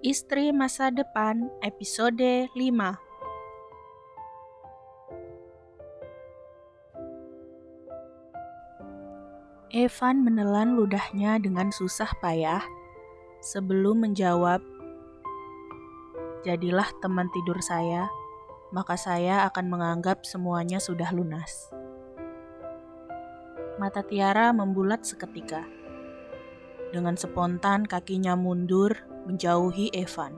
Istri Masa Depan, episode 5. Evan menelan ludahnya dengan susah payah sebelum menjawab, "Jadilah teman tidur saya, maka saya akan menganggap semuanya sudah lunas." Mata Tiara membulat seketika. Dengan spontan kakinya mundur menjauhi Evan.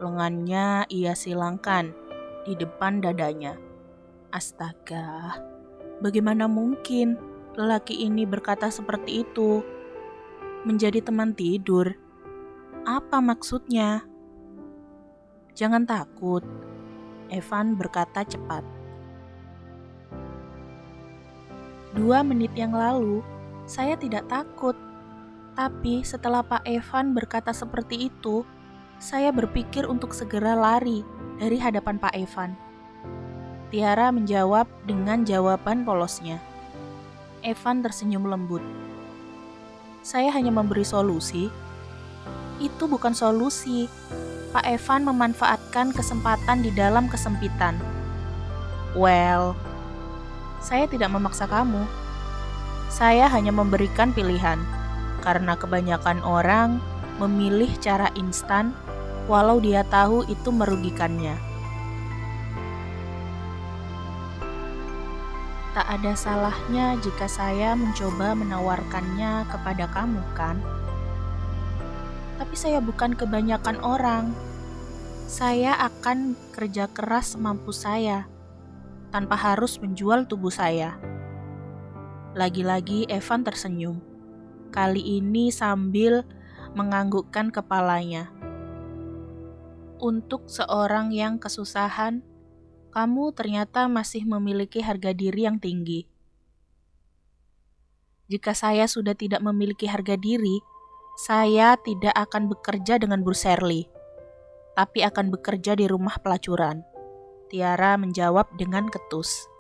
Lengannya ia silangkan di depan dadanya. Astaga, bagaimana mungkin lelaki ini berkata seperti itu? Menjadi teman tidur? Apa maksudnya? Jangan takut, Evan berkata cepat. 2 menit yang lalu, saya tidak takut. Tapi setelah Pak Evan berkata seperti itu, saya berpikir untuk segera lari dari hadapan Pak Evan. Tiara menjawab dengan jawaban polosnya. Evan tersenyum lembut. Saya hanya memberi solusi. Itu bukan solusi. Pak Evan memanfaatkan kesempatan di dalam kesempitan. Well, saya tidak memaksa kamu. Saya hanya memberikan pilihan. Karena kebanyakan orang memilih cara instan walau dia tahu itu merugikannya. Tak ada salahnya jika saya mencoba menawarkannya kepada kamu, kan? Tapi saya bukan kebanyakan orang. Saya akan kerja keras semampu saya, tanpa harus menjual tubuh saya. Lagi-lagi Evan tersenyum. Kali ini sambil menganggukkan kepalanya. Untuk seorang yang kesusahan, kamu ternyata masih memiliki harga diri yang tinggi. Jika saya sudah tidak memiliki harga diri, saya tidak akan bekerja dengan Bu Shirley, tapi akan bekerja di rumah pelacuran. Tiara menjawab dengan ketus.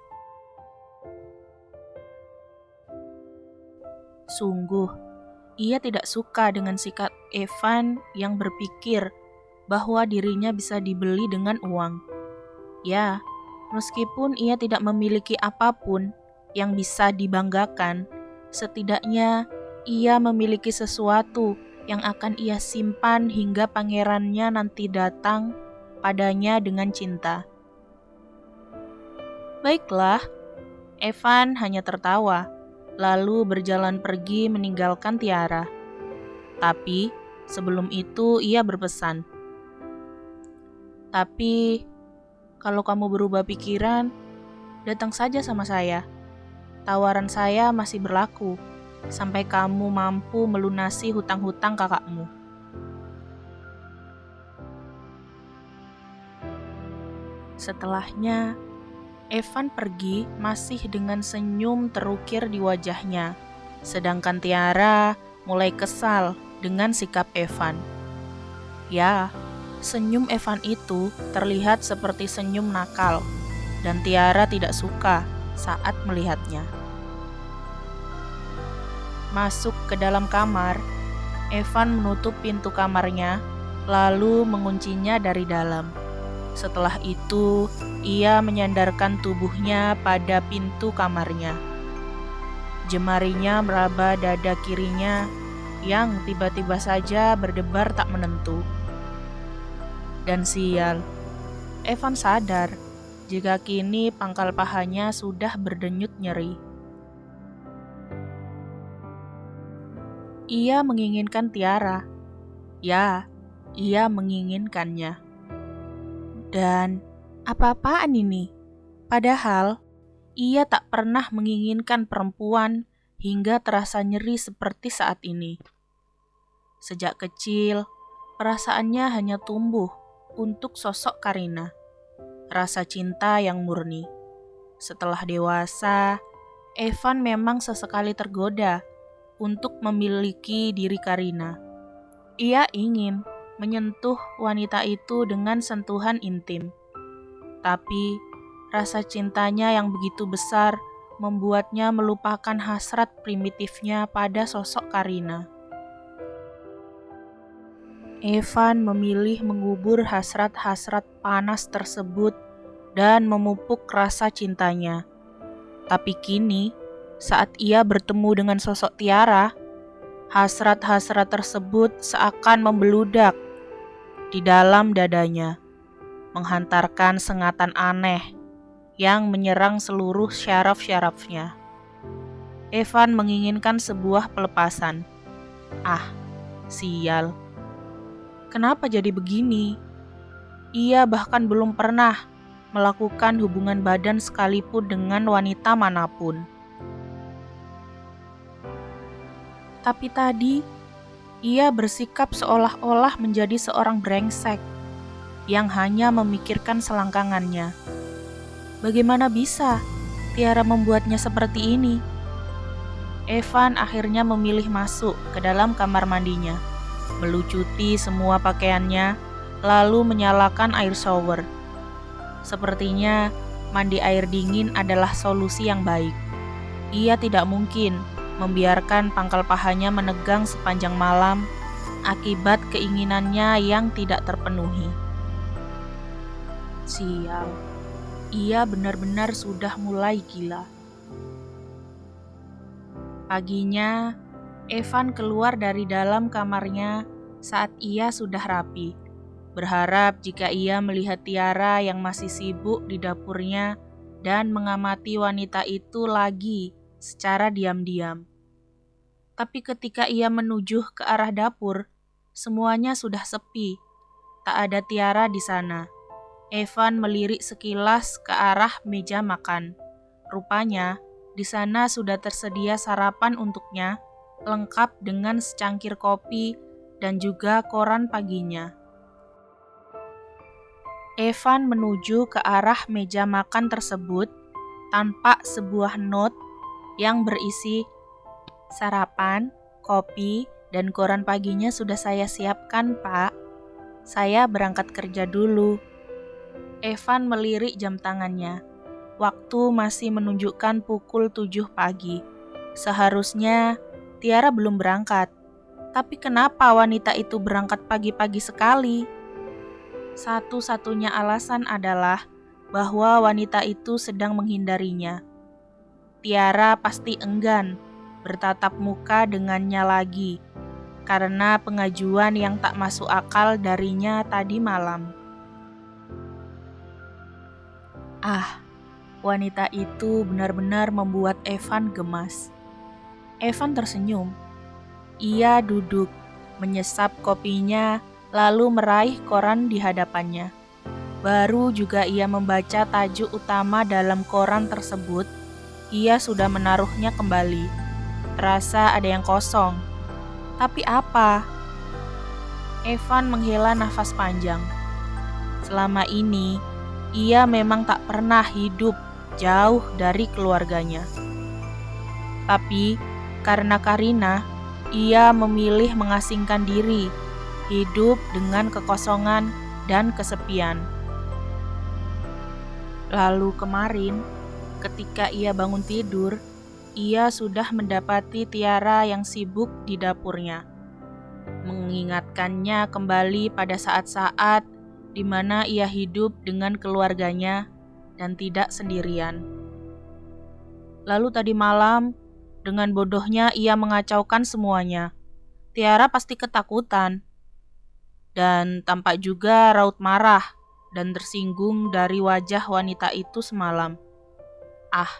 Sungguh, ia tidak suka dengan sikap Evan yang berpikir bahwa dirinya bisa dibeli dengan uang. Ya, meskipun ia tidak memiliki apapun yang bisa dibanggakan, setidaknya ia memiliki sesuatu yang akan ia simpan hingga pangerannya nanti datang padanya dengan cinta. Baiklah, Evan hanya tertawa, lalu berjalan pergi meninggalkan Tiara. Tapi sebelum itu ia berpesan, "Tapi kalau kamu berubah pikiran, datang saja sama saya. Tawaran saya masih berlaku sampai kamu mampu melunasi hutang-hutang kakakmu." Setelahnya, Evan pergi masih dengan senyum terukir di wajahnya, sedangkan Tiara mulai kesal dengan sikap Evan. Ya, senyum Evan itu terlihat seperti senyum nakal, dan Tiara tidak suka saat melihatnya. Masuk ke dalam kamar, Evan menutup pintu kamarnya, lalu menguncinya dari dalam. Setelah itu, ia menyandarkan tubuhnya pada pintu kamarnya. Jemarinya meraba dada kirinya yang tiba-tiba saja berdebar tak menentu. Dan sial, Evan sadar jika kini pangkal pahanya sudah berdenyut nyeri. Ia menginginkan Tiara. Ya, ia menginginkannya. Dan apa-apaan ini? Padahal ia tak pernah menginginkan perempuan hingga terasa nyeri seperti saat ini. Sejak kecil, perasaannya hanya tumbuh untuk sosok Karina, rasa cinta yang murni. Setelah dewasa, Evan memang sesekali tergoda untuk memiliki diri Karina. Ia ingin menyentuh wanita itu dengan sentuhan intim. Tapi rasa cintanya yang begitu besar membuatnya melupakan hasrat primitifnya pada sosok Karina. Evan memilih mengubur hasrat-hasrat panas tersebut dan memupuk rasa cintanya. Tapi kini, saat ia bertemu dengan sosok Tiara, hasrat-hasrat tersebut seakan membeludak di dalam dadanya, menghantarkan sengatan aneh yang menyerang seluruh syaraf-syarafnya. Evan menginginkan sebuah pelepasan. Ah, sial. Kenapa jadi begini? Ia bahkan belum pernah melakukan hubungan badan sekalipun dengan wanita manapun. Tapi tadi, ia bersikap seolah-olah menjadi seorang brengsek yang hanya memikirkan selangkangannya. Bagaimana bisa Tiara membuatnya seperti ini? Evan akhirnya memilih masuk ke dalam kamar mandinya, melucuti semua pakaiannya, lalu menyalakan air shower. Sepertinya mandi air dingin adalah solusi yang baik. Ia tidak mungkin membiarkan pangkal pahanya menegang sepanjang malam akibat keinginannya yang tidak terpenuhi. Sial, ia benar-benar sudah mulai gila. Paginya, Evan keluar dari dalam kamarnya saat ia sudah rapi, berharap jika ia melihat Tiara yang masih sibuk di dapurnya dan mengamati wanita itu lagi secara diam-diam. Tapi ketika ia menuju ke arah dapur, semuanya sudah sepi. Tak ada Tiara di sana. Evan melirik sekilas ke arah meja makan. Rupanya, di sana sudah tersedia sarapan untuknya, lengkap dengan secangkir kopi dan juga koran paginya. Evan menuju ke arah meja makan tersebut tanpa sebuah note yang berisi sarapan, kopi, dan koran paginya sudah saya siapkan, Pak. Saya berangkat kerja dulu. Evan melirik jam tangannya. Waktu masih menunjukkan pukul 7 pagi. Seharusnya Tiara belum berangkat. Tapi kenapa wanita itu berangkat pagi-pagi sekali? Satu-satunya alasan adalah bahwa wanita itu sedang menghindarinya. Tiara pasti enggan bertatap muka dengannya lagi karena pengajuan yang tak masuk akal darinya tadi malam. Ah, wanita itu benar-benar membuat Evan gemas. Evan tersenyum. Ia duduk, menyesap kopinya, lalu meraih koran di hadapannya. Baru juga ia membaca tajuk utama dalam koran tersebut, ia sudah menaruhnya kembali. Terasa ada yang kosong. Tapi apa? Evan menghela nafas panjang. Selama ini, ia memang tak pernah hidup jauh dari keluarganya. Tapi, karena Karina, ia memilih mengasingkan diri, hidup dengan kekosongan dan kesepian. Lalu kemarin, ketika ia bangun tidur, ia sudah mendapati Tiara yang sibuk di dapurnya, mengingatkannya kembali pada saat-saat di mana ia hidup dengan keluarganya dan tidak sendirian. Lalu tadi malam, dengan bodohnya ia mengacaukan semuanya. Tiara pasti ketakutan dan tampak juga raut marah dan tersinggung dari wajah wanita itu semalam. Ah,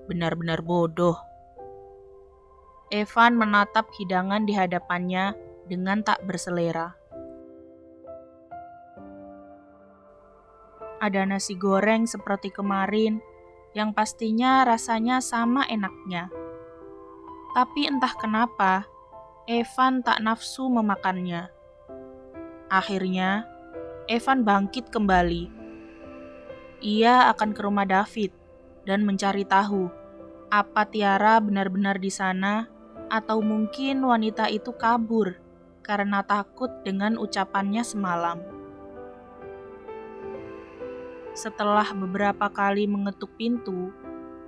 benar-benar bodoh. Evan menatap hidangan di hadapannya dengan tak berselera. Ada nasi goreng seperti kemarin yang pastinya rasanya sama enaknya. Tapi entah kenapa, Evan tak nafsu memakannya. Akhirnya, Evan bangkit kembali. Ia akan ke rumah David dan mencari tahu apa Tiara benar-benar di sana atau mungkin wanita itu kabur karena takut dengan ucapannya semalam. Setelah beberapa kali mengetuk pintu,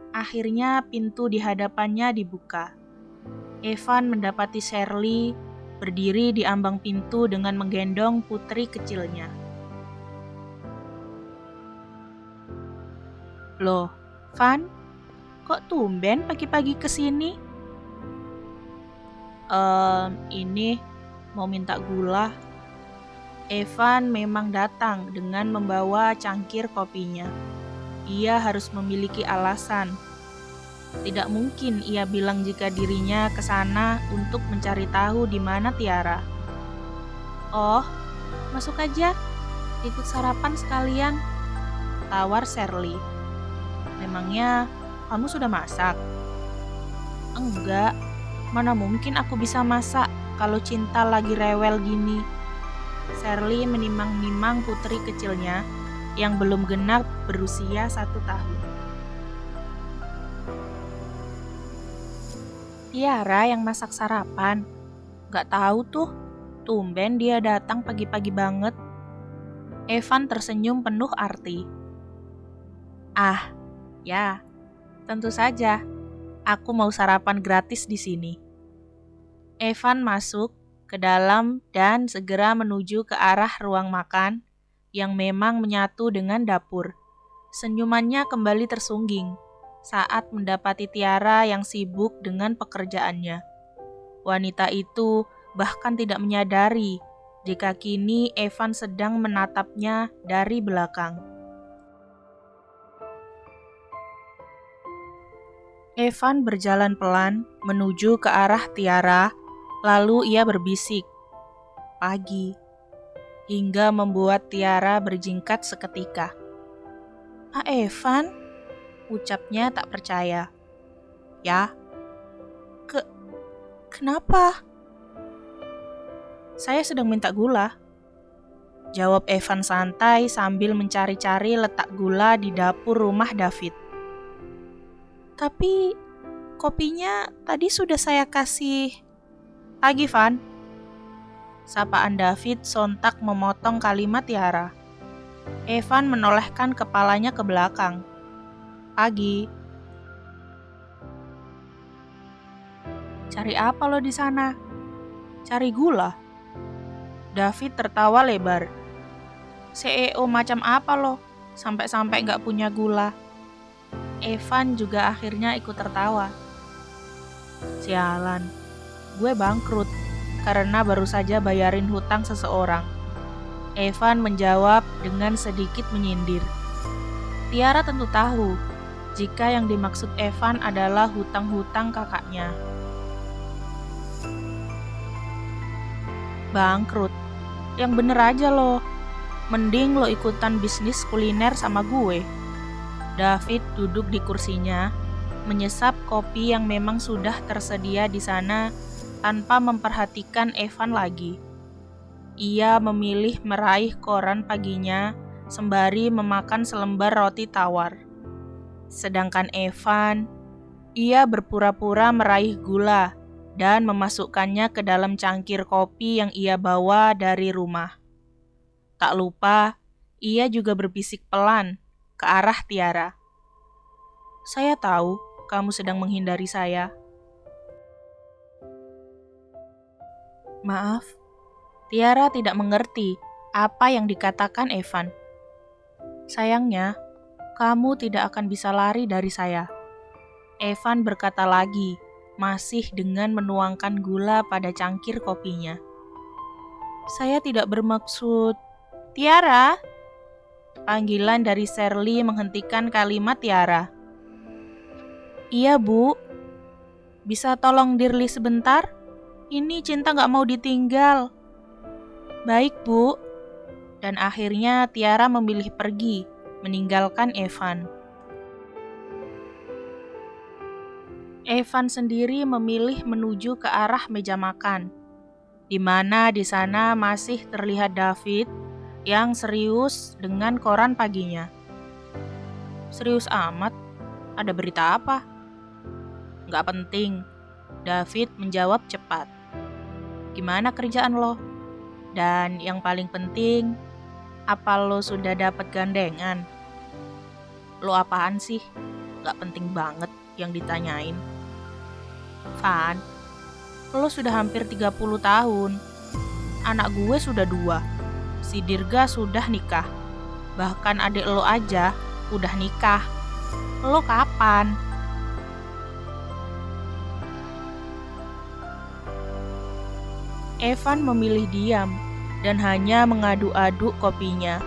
akhirnya pintu di hadapannya dibuka. Evan mendapati Shirley berdiri di ambang pintu dengan menggendong putri kecilnya. Loh, Van, kok tumben pagi-pagi kesini? Ini mau minta gula. Evan memang datang dengan membawa cangkir kopinya. Ia harus memiliki alasan. Tidak mungkin ia bilang jika dirinya ke sana untuk mencari tahu di mana Tiara. Oh, masuk aja. Ikut sarapan sekalian, tawar Shirley. Memangnya kamu sudah masak? Enggak, mana mungkin aku bisa masak kalau Cinta lagi rewel gini. Shirley menimang-nimang putri kecilnya yang belum genap berusia 1 tahun. Tiara yang masak sarapan. Gak tahu tuh, tumben dia datang pagi-pagi banget. Evan tersenyum penuh arti. Ah, ya, tentu saja. Aku mau sarapan gratis di sini. Evan masuk ke dalam dan segera menuju ke arah ruang makan yang memang menyatu dengan dapur. Senyumannya kembali tersungging saat mendapati Tiara yang sibuk dengan pekerjaannya. Wanita itu bahkan tidak menyadari jika kini Evan sedang menatapnya dari belakang. Evan berjalan pelan menuju ke arah Tiara, lalu ia berbisik, "Pagi," hingga membuat Tiara berjingkat seketika. "Ah, Evan?" ucapnya tak percaya. "Ya? Kenapa?" "Saya sedang minta gula," jawab Evan santai sambil mencari-cari letak gula di dapur rumah David. "Tapi kopinya tadi sudah saya kasih." "Pagi, Van." Sapaan David sontak memotong kalimat Tiara. Evan menolehkan kepalanya ke belakang. "Pagi." "Cari apa lo di sana?" "Cari gula." David tertawa lebar. "CEO macam apa lo? Sampai-sampai nggak punya gula." Evan juga akhirnya ikut tertawa. "Sialan, gue bangkrut karena baru saja bayarin hutang seseorang." Evan menjawab dengan sedikit menyindir. Tiara tentu tahu jika yang dimaksud Evan adalah hutang-hutang kakaknya. "Bangkrut? Yang bener aja lo. Mending lo ikutan bisnis kuliner sama gue." David duduk di kursinya, menyesap kopi yang memang sudah tersedia di sana tanpa memperhatikan Evan lagi. Ia memilih meraih koran paginya sembari memakan selembar roti tawar. Sedangkan Evan, ia berpura-pura meraih gula dan memasukkannya ke dalam cangkir kopi yang ia bawa dari rumah. Tak lupa, ia juga berbisik pelan ke arah Tiara. "Saya tahu kamu sedang menghindari saya." "Maaf." Tiara tidak mengerti apa yang dikatakan Evan. "Sayangnya, kamu tidak akan bisa lari dari saya." Evan berkata lagi, masih dengan menuangkan gula pada cangkir kopinya. "Saya tidak bermaksud..." "Tiara!" Panggilan dari Shirley menghentikan kalimat Tiara. "Iya, Bu. Bisa tolong Dirli sebentar? Ini Cinta nggak mau ditinggal." "Baik, Bu." Dan akhirnya Tiara memilih pergi, meninggalkan Evan. Evan sendiri memilih menuju ke arah meja makan, di mana di sana masih terlihat David yang serius dengan koran paginya. "Serius amat? Ada berita apa?" "Nggak penting." David menjawab cepat. "Gimana kerjaan lo? Dan yang paling penting, apa lo sudah dapat gandengan?" "Lo apaan sih? Gak penting banget yang ditanyain." "Van, Lo sudah hampir 30 tahun. Anak gue sudah 2. Si Dirga sudah nikah. Bahkan adik lo aja udah nikah. Lo kapan? Evan memilih diam dan hanya mengadu-adu kopinya.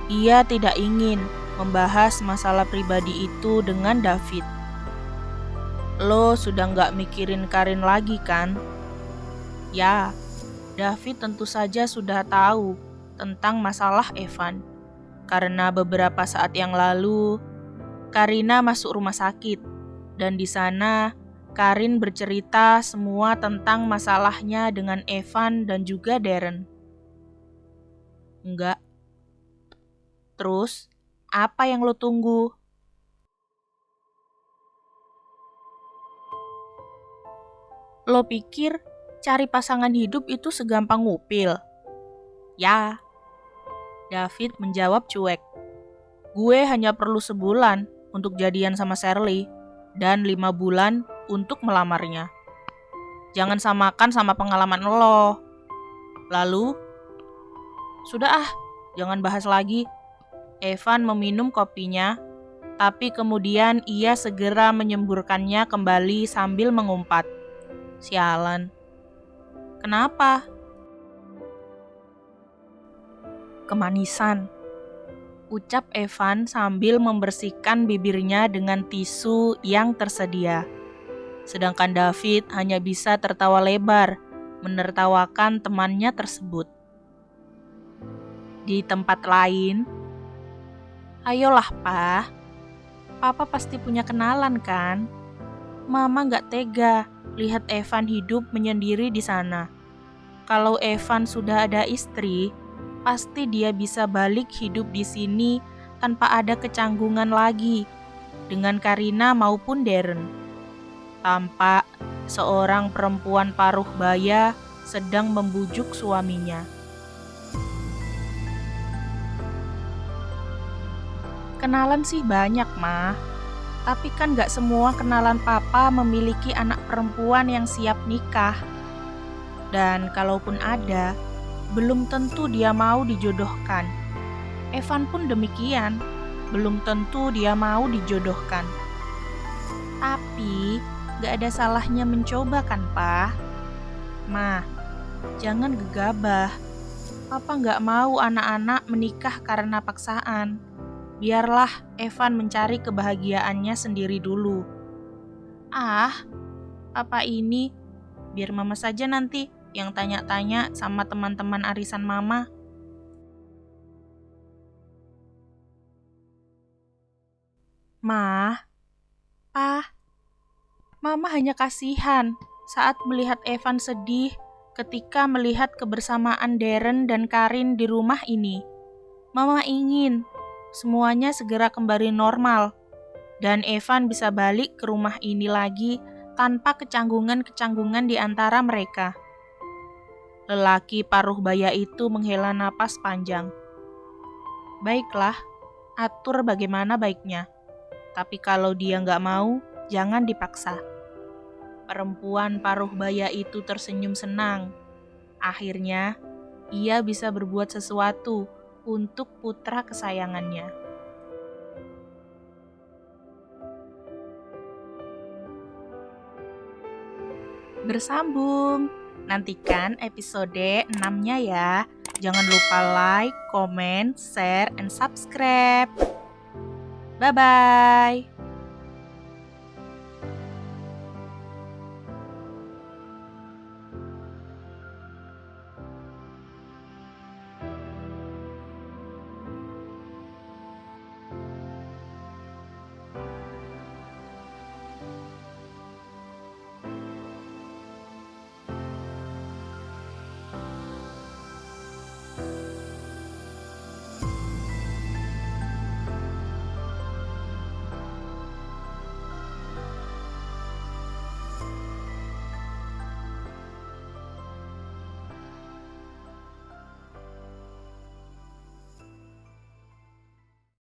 Ia tidak ingin membahas masalah pribadi itu dengan David. Lo sudah nggak mikirin Karin lagi kan? Ya, David tentu saja sudah tahu tentang masalah Evan. Karena beberapa saat yang lalu, Karina masuk rumah sakit. Dan di sana, Karin bercerita semua tentang masalahnya dengan Evan dan juga Darren. Enggak. Terus, apa yang lo tunggu? Lo pikir cari pasangan hidup itu segampang ngupil? Ya, David menjawab cuek. Gue hanya perlu sebulan untuk jadian sama Shirley dan 5 bulan untuk melamarnya. Jangan samakan sama pengalaman lo. Lalu, sudah jangan bahas lagi. Evan meminum kopinya, tapi kemudian ia segera menyemburkannya kembali sambil mengumpat. Sialan. Kenapa? Kemanisan, ucap Evan sambil membersihkan bibirnya dengan tisu yang tersedia. Sedangkan David hanya bisa tertawa lebar, menertawakan temannya tersebut. Di tempat lain, ayolah Pa, Papa pasti punya kenalan kan? Mama gak tega lihat Evan hidup menyendiri di sana. Kalau Evan sudah ada istri, pasti dia bisa balik hidup di sini tanpa ada kecanggungan lagi dengan Karina maupun Darren. Tampak seorang perempuan paruh baya sedang membujuk suaminya. Kenalan sih banyak, Ma. Tapi kan gak semua kenalan Papa memiliki anak perempuan yang siap nikah. Dan kalaupun ada, belum tentu dia mau dijodohkan. Evan pun demikian, belum tentu dia mau dijodohkan. Tapi gak ada salahnya mencoba kan, Pa? Ma, jangan gegabah. Papa gak mau anak-anak menikah karena paksaan. Biarlah Evan mencari kebahagiaannya sendiri dulu. Papa ini, biar Mama saja nanti yang tanya-tanya sama teman-teman arisan Mama. Ma, Pa, Mama hanya kasihan saat melihat Evan sedih ketika melihat kebersamaan Darren dan Karin di rumah ini. Mama ingin semuanya segera kembali normal dan Evan bisa balik ke rumah ini lagi tanpa kecanggungan-kecanggungan di antara mereka. Lelaki paruh baya itu menghela napas panjang. Baiklah, atur bagaimana baiknya. Tapi kalau dia nggak mau, jangan dipaksa. Perempuan paruh baya itu tersenyum senang. Akhirnya, ia bisa berbuat sesuatu untuk putra kesayangannya. Bersambung. Nantikan episode 6-nya ya. Jangan lupa like, comment, share, and subscribe. Bye-bye.